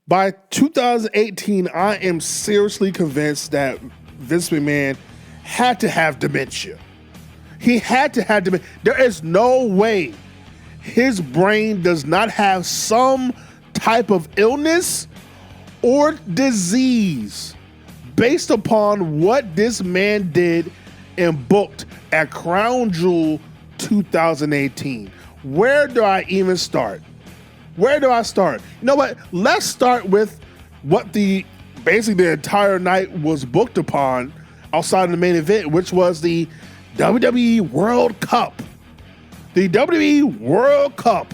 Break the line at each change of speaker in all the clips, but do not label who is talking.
By 2018, I am seriously convinced that Vince McMahon had to have dementia. He had to have dementia. There is no way his brain does not have some type of illness or disease based upon what this man did and booked at Crown Jewel 2018. Where do I even start? Where do I start? You know what? Let's start with what basically the entire night was booked upon outside of the main event, which was the WWE World Cup. The WWE World Cup,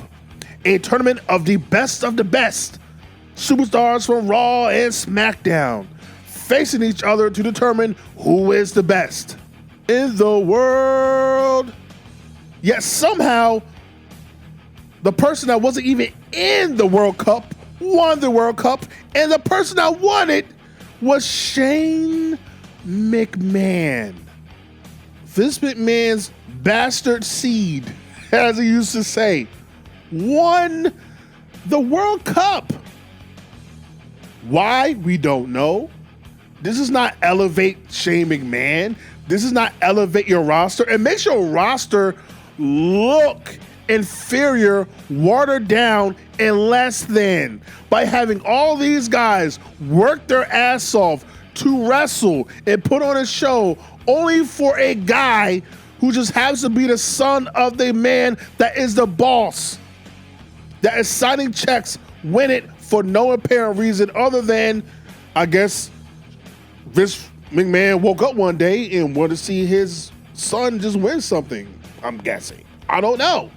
a tournament of the best superstars from Raw and SmackDown facing each other to determine who is the best in the world. Yet somehow, the person that wasn't even in the World Cup won the World Cup, and the person that won it was Shane McMahon. Vince McMahon's bastard seed, as he used to say, won the World Cup. Why? We don't know. This does not elevate Shane McMahon. This does not elevate your roster. It makes your roster look inferior, watered down, and less than by having all these guys work their ass off to wrestle and put on a show only for a guy who just happens to be the son of the man that is the boss, that is signing checks, win it for no apparent reason other than, I guess, Vince McMahon woke up one day and wanted to see his son just win something, I'm guessing. I don't know.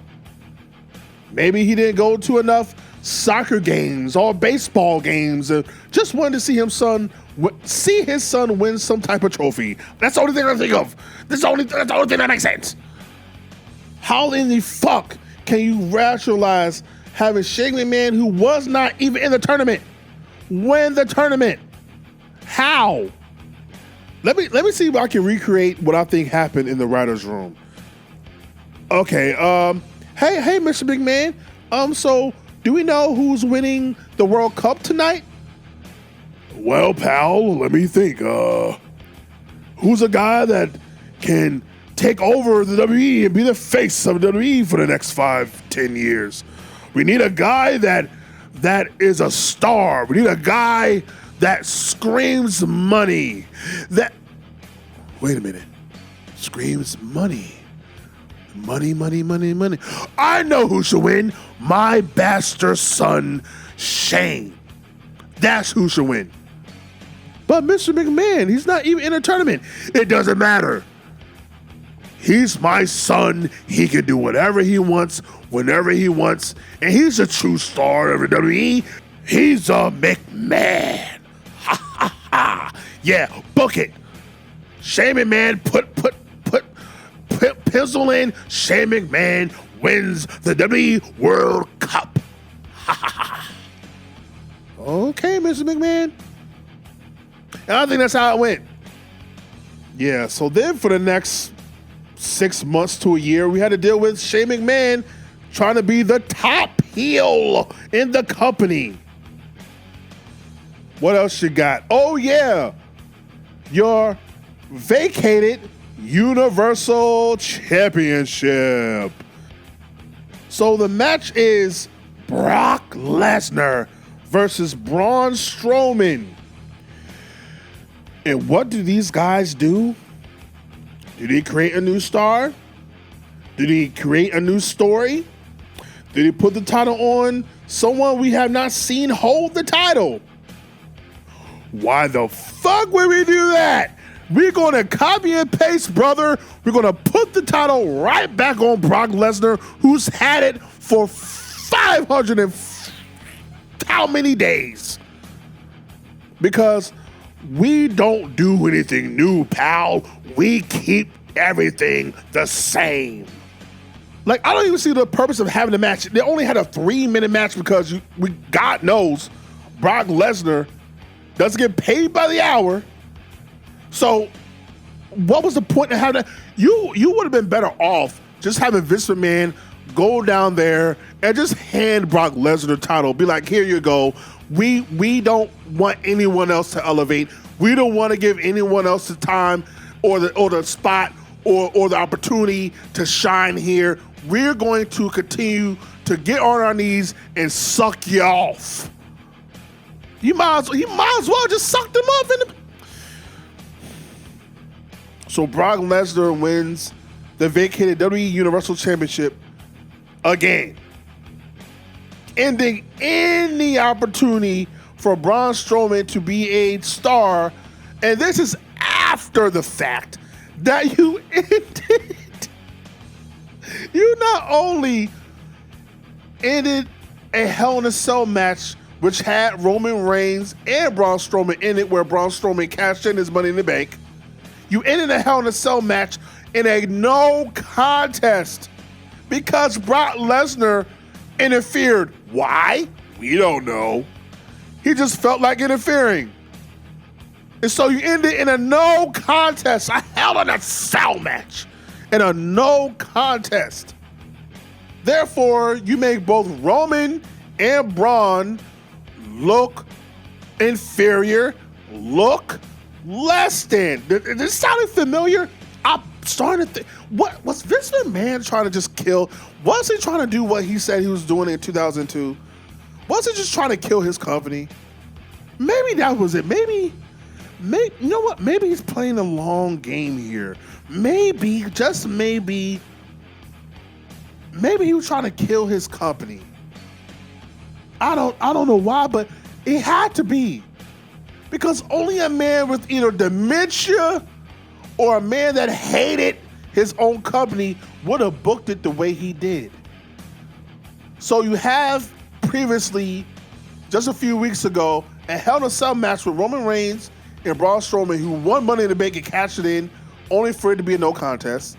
Maybe he didn't go to enough soccer games or baseball games and just wanted to see his son win some type of trophy. That's the only thing I think of. That's the only thing that makes sense. How in the fuck can you rationalize having Shane McMahon, who was not even in the tournament, win the tournament? How? Let me see if I can recreate what I think happened in the writer's room. Okay, hey, Mr. McMahon. So do we know who's winning the World Cup tonight? Well, pal, let me think. Who's a guy that can take over the WWE and be the face of WWE for the next 5-10 years? We need a guy that is a star. We need a guy that screams money. Wait a minute. Screams money. Money. I know who should win. My bastard son, Shane. That's who should win. But Mr. McMahon, he's not even in a tournament. It doesn't matter. He's my son. He can do whatever he wants, whenever he wants. And he's a true star of the WWE. He's a McMahon. Ha, ha, ha. Yeah, book it. Shane McMahon, put pencil in. Shane McMahon wins the WWE World Cup. Ha, ha, ha. Okay, Mr. McMahon. And I think that's how it went. Yeah, so then for the next 6 months to a year, we had to deal with Shane McMahon trying to be the top heel in the company. What else you got? Oh, yeah. Your vacated Universal Championship. So the match is Brock Lesnar versus Braun Strowman. And what do these guys do? Did he create a new star? Did he create a new story? Did he put the title on someone we have not seen hold the title? Why the fuck would we do that? We're going to copy and paste, brother. We're going to put the title right back on Brock Lesnar, who's had it for 500 and how many days? Because we don't do anything new, pal. We keep everything the same. Like, I don't even see the purpose of having a match. They only had a 3-minute match because God knows Brock Lesnar doesn't get paid by the hour. So what was the point of having that? You would have been better off just having Vince McMahon go down there and just hand Brock Lesnar the title. Be like, here you go. We don't want anyone else to elevate. We don't want to give anyone else the time or the spot or the opportunity to shine here. We're going to continue to get on our knees and suck you off. He might as well just suck them off in the. So Brock Lesnar wins the vacated WWE Universal Championship again, ending any opportunity for Braun Strowman to be a star. And this is after the fact that you ended. You not only ended a Hell in a Cell match, which had Roman Reigns and Braun Strowman in it, where Braun Strowman cashed in his Money in the Bank. You ended a Hell in a Cell match in a no contest because Brock Lesnar interfered. Why? We don't know. He just felt like interfering. And so you ended in a no contest, a Hell in a Cell match, in a no contest. Therefore, you make both Roman and Braun look inferior, look less than. This sounding familiar? I'm starting to think, what was Vince McMahon trying to just kill? Was he trying to do what he said he was doing in 2002? Was he just trying to kill his company? Maybe that was it. Maybe, you know what? Maybe he's playing a long game here. Maybe, just maybe he was trying to kill his company. I don't know why, but it had to be. Because only a man with either dementia or a man that hated his own company would have booked it the way he did. So you have previously, just a few weeks ago, a Hell in a Cell match with Roman Reigns and Braun Strowman, who won Money in the Bank and cashed it in, only for it to be a no contest.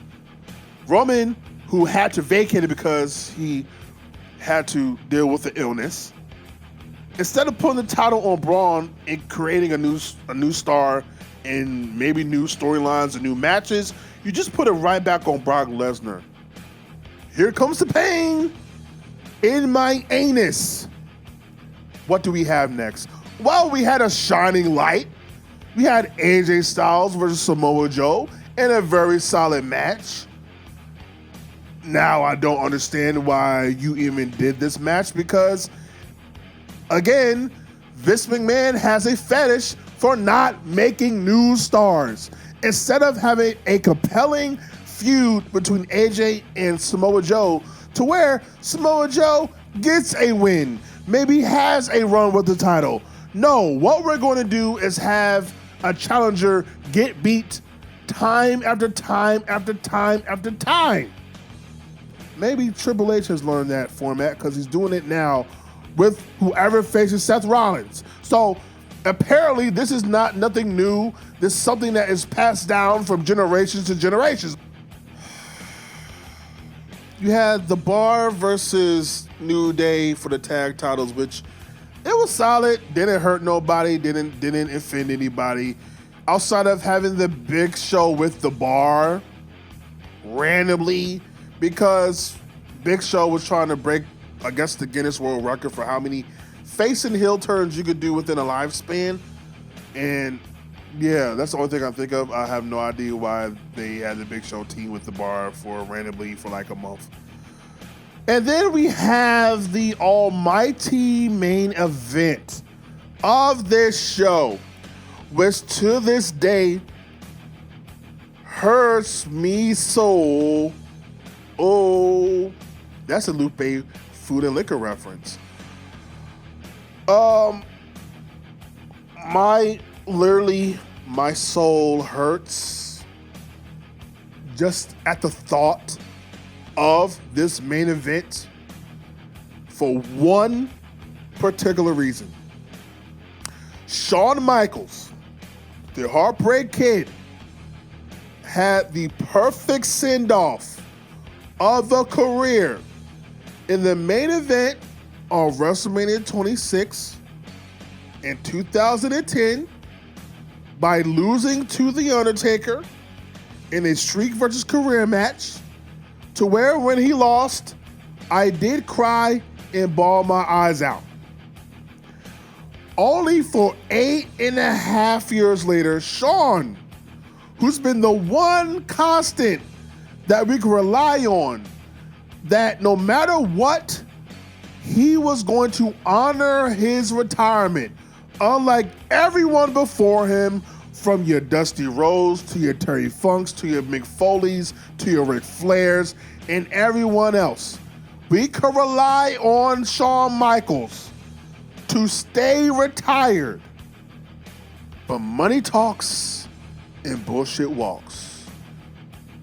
Roman, who had to vacate it because he had to deal with the illness. Instead of putting the title on Braun and creating a new star and maybe new storylines and new matches, you just put it right back on Brock Lesnar. Here comes the pain in my anus. What do we have next? Well, we had a shining light. We had AJ Styles versus Samoa Joe in a very solid match. Now I don't understand why you even did this match because, again, Vince McMahon has a fetish for not making new stars. Instead of having a compelling feud between AJ and Samoa Joe to where Samoa Joe gets a win, maybe has a run with the title. No, what we're going to do is have a challenger get beat time after time after time after time. Maybe Triple H has learned that format because he's doing it now with whoever faces Seth Rollins. So apparently this is nothing new. This is something that is passed down from generations to generations. You had The Bar versus New Day for the tag titles, which it was solid. Didn't hurt nobody. Didn't offend anybody. Outside of having the Big Show with The Bar randomly, because Big Show was trying to break, I guess, the Guinness World Record for how many face and heel turns you could do within a lifespan. And yeah, that's the only thing I think of. I have no idea why they had the Big Show team with The Bar for randomly for like a month. And then we have the almighty main event of this show, which to this day hurts me so. Oh, that's a Lupe Food and Liquor reference. My soul hurts just at the thought of this main event for one particular reason. Shawn Michaels, the Heartbreak Kid, had the perfect send-off of a career in the main event of WrestleMania 26 in 2010 by losing to The Undertaker in a Streak versus Career match, to where when he lost, I did cry and bawl my eyes out. Only for 8.5 years later, Shawn, who's been the one constant that we can rely on, that no matter what, he was going to honor his retirement. Unlike everyone before him, from your Dusty Rhodes to your Terry Funks to your Mick Foleys to your Ric Flairs and everyone else, we can rely on Shawn Michaels to stay retired. But money talks and bullshit walks.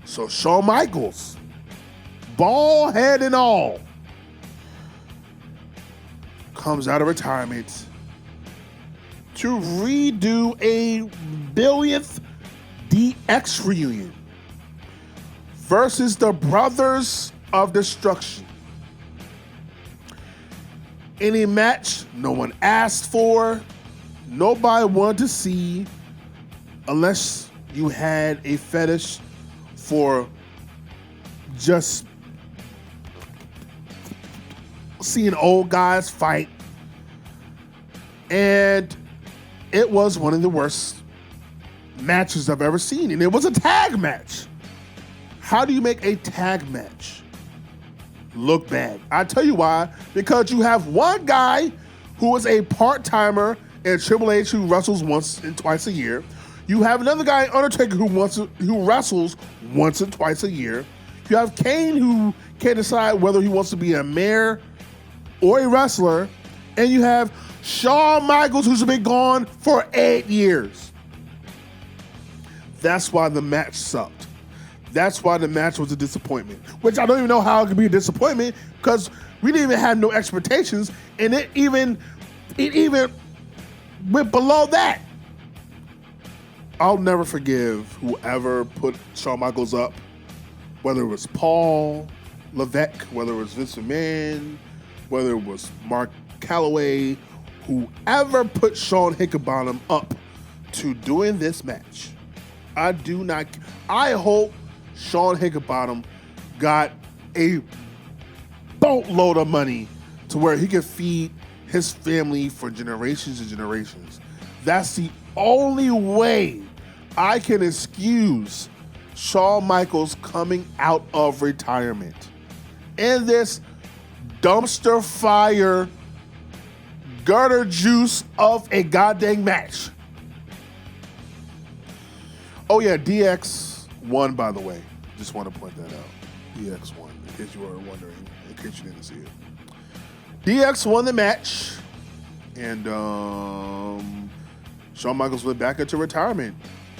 So Shawn Michaels, bald head and all, comes out of retirement to redo a billionth DX reunion versus the Brothers of Destruction. In a match no one asked for, nobody wanted to see, unless you had a fetish for just seeing old guys fight. And it was one of the worst matches I've ever seen. And it was a tag match. How do you make a tag match look bad? I tell you why. Because you have one guy who is a part-timer in Triple H who wrestles once and twice a year. You have another guy, Undertaker, who wrestles once and twice a year. You have Kane, who can't decide whether he wants to be a mayor or a wrestler. And you have Shawn Michaels, who's been gone for 8 years. That's why the match sucked. That's why the match was a disappointment. Which I don't even know how it could be a disappointment, because we didn't even have no expectations, and it even went below that. I'll never forgive whoever put Shawn Michaels up, whether it was Paul Levesque, whether it was Vince McMahon, whether it was Mark Calloway, whoever put Shawn Hickenbottom up to doing this match. I hope Shawn Hickenbottom got a boatload of money to where he could feed his family for generations and generations. That's the only way I can excuse Shawn Michaels coming out of retirement in this dumpster fire gutter juice of a goddamn match. Oh yeah, DX won, by the way. Just want to point that out. DX won, in case you were wondering, in case you didn't see it. DX won the match, and Shawn Michaels went back into retirement.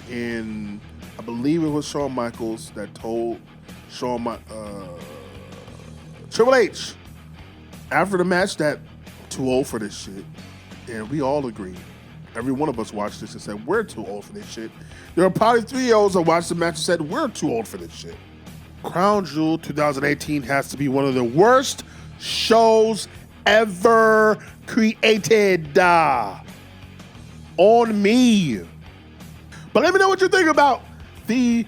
And I believe it was Shawn Michaels that told Triple H after the match that too old for this shit. And we all agree. Every one of us watched this and said, we're too old for this shit. There are probably 3-year-olds that watched the match and said, we're too old for this shit. Crown Jewel 2018 has to be one of the worst shows ever created. On me. But let me know what you think about the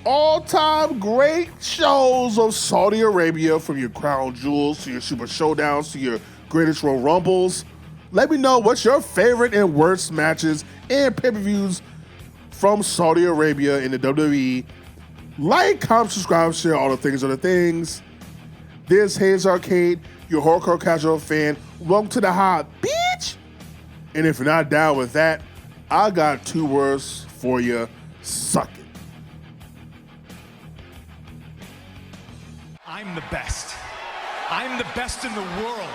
all-time great shows of Saudi Arabia, from your Crown Jewels to your Super Showdowns to your Greatest Royal Rumbles. Let me know what's your favorite and worst matches and pay-per-views from Saudi Arabia in the WWE. Like, comment, subscribe, share all the things are the things. This Hayes Arcade, your hardcore casual fan. Welcome to the hot bitch. And if you're not down with that, I got 2 words for you. Suck it.
I'm the best. I'm the best in the world.